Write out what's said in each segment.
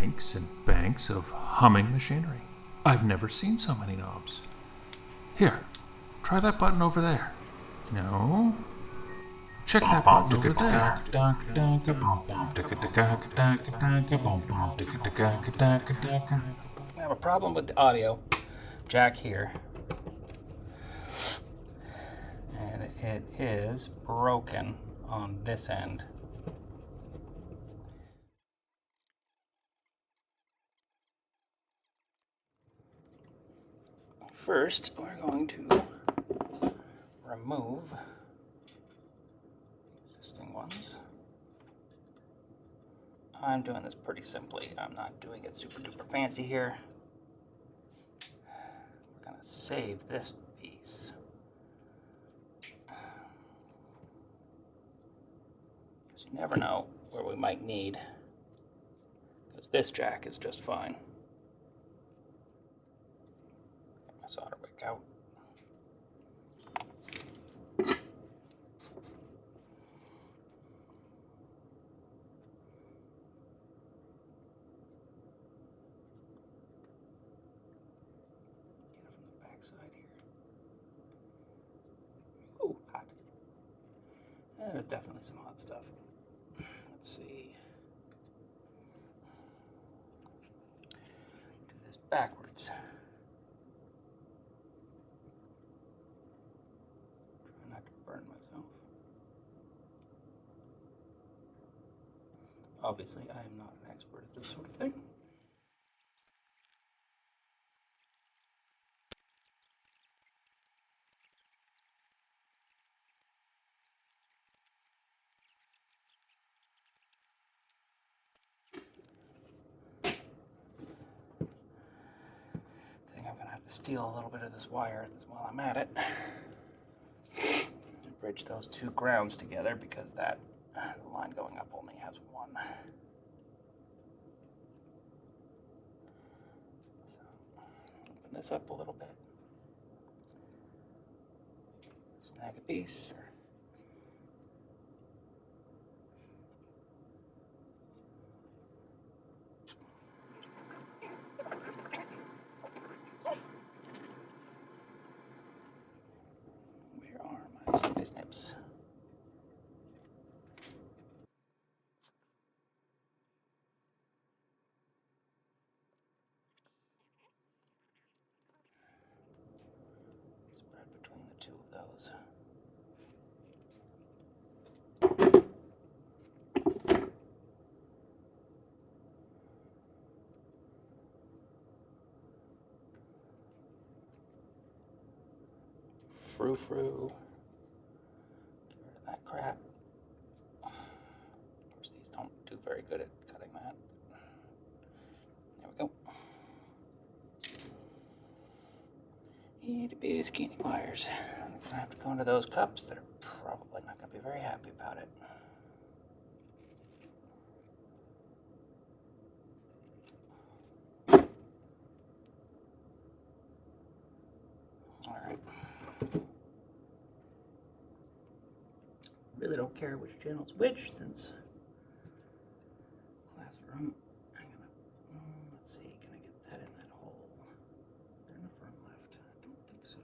banks and banks of humming machinery. I've never seen so many knobs. Here, try that button over there. No. Check that button over there. I have a problem with the audio jack here. And it is broken on this end. First, we're going to remove the existing ones. I'm doing this pretty simply. I'm not doing it super duper fancy here. We're going to save this piece. Because you never know where we might need. Because this jack is just fine. Get my solder wick out. Side here. Oh, hot. There's definitely some hot stuff. Let's see. Do this backwards. Try not to burn myself. Obviously, I am not an expert at this sort of thing. Steal a little bit of this wire while I'm at it. And bridge those two grounds together because that the line going up only has one. So open this up a little bit. Snag a piece. Snippy snips. Spread between the two of those. Frou-frou. That crap. Of course, these don't do very good at cutting that. There we go. Itty bitty skinny wires. I'm gonna have to go into those cups that are probably not gonna be very happy about it. All right. Really don't care which channel's which since classroom. I'm gonna, let's see, can I get that in that hole? Is there enough room left? I don't think so.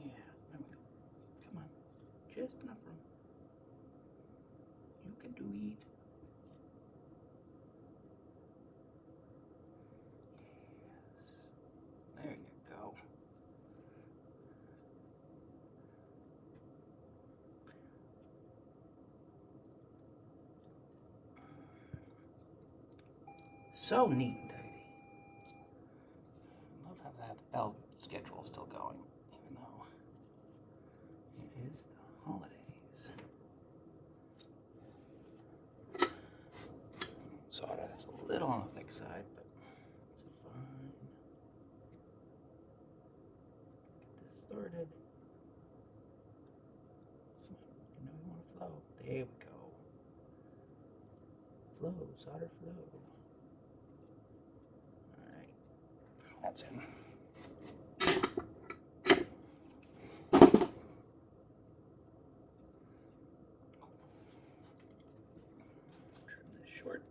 Yeah, there we go. Come on, just enough room. You can do it. Yes. There you go. So neat and tidy. I love how that bell schedule is still going, even though it is the holidays. Solder that's a little on the thick side, but it's fine. Get this started. You know you want to flow. There we go. Flow, solder flow. Alright, that's in. short.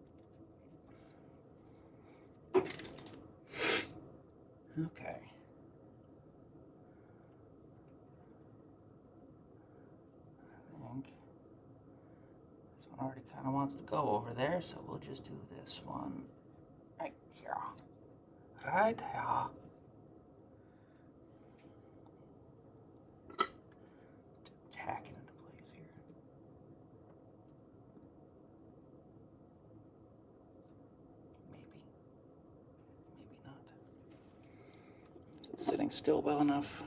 Okay. I think this one already kind of wants to go over there, so we'll just do this one right here. Right here. Just tack it into place here. Maybe. Maybe not. Is it sitting still well enough?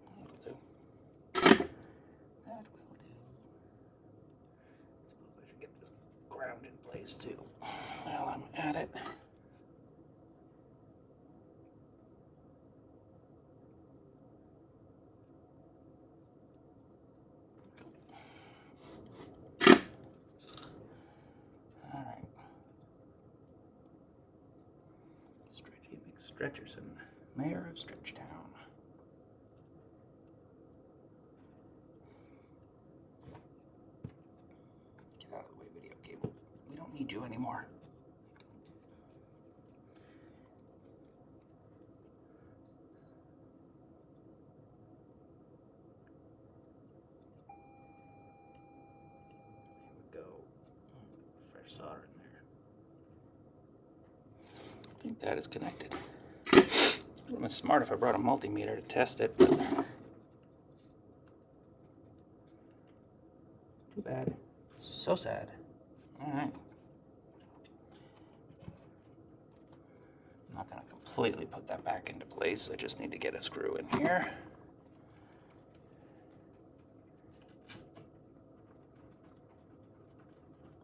That will do. Suppose I should get this ground in place too while I'm at it. Alright. Stretchy McStretcherson, Mayor of Stretchtown. Get out of the way, video cable. We don't need you anymore. There we go. Fresh solder in there. I think that is connected. It would have been smart if I brought a multimeter to test it, but too bad. So sad. Alright. I'm not going to completely put that back into place. I just need to get a screw in here.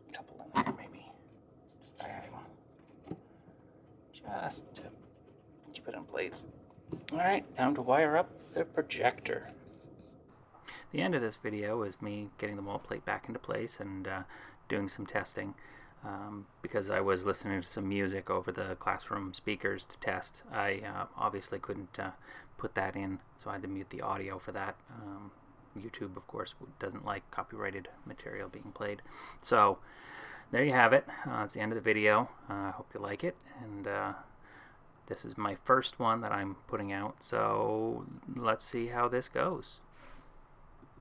A couple in there, maybe. Just diagonal. Just to keep it in place. Alright, time to wire up the projector. The end of this video is me getting the wall plate back into place and doing some testing. Because I was listening to some music over the classroom speakers to test, I obviously couldn't put that in, so I had to mute the audio for that. YouTube, of course, doesn't like copyrighted material being played. So there you have it. It's the end of the video. I hope you like it, and this is my first one that I'm putting out, so let's see how this goes.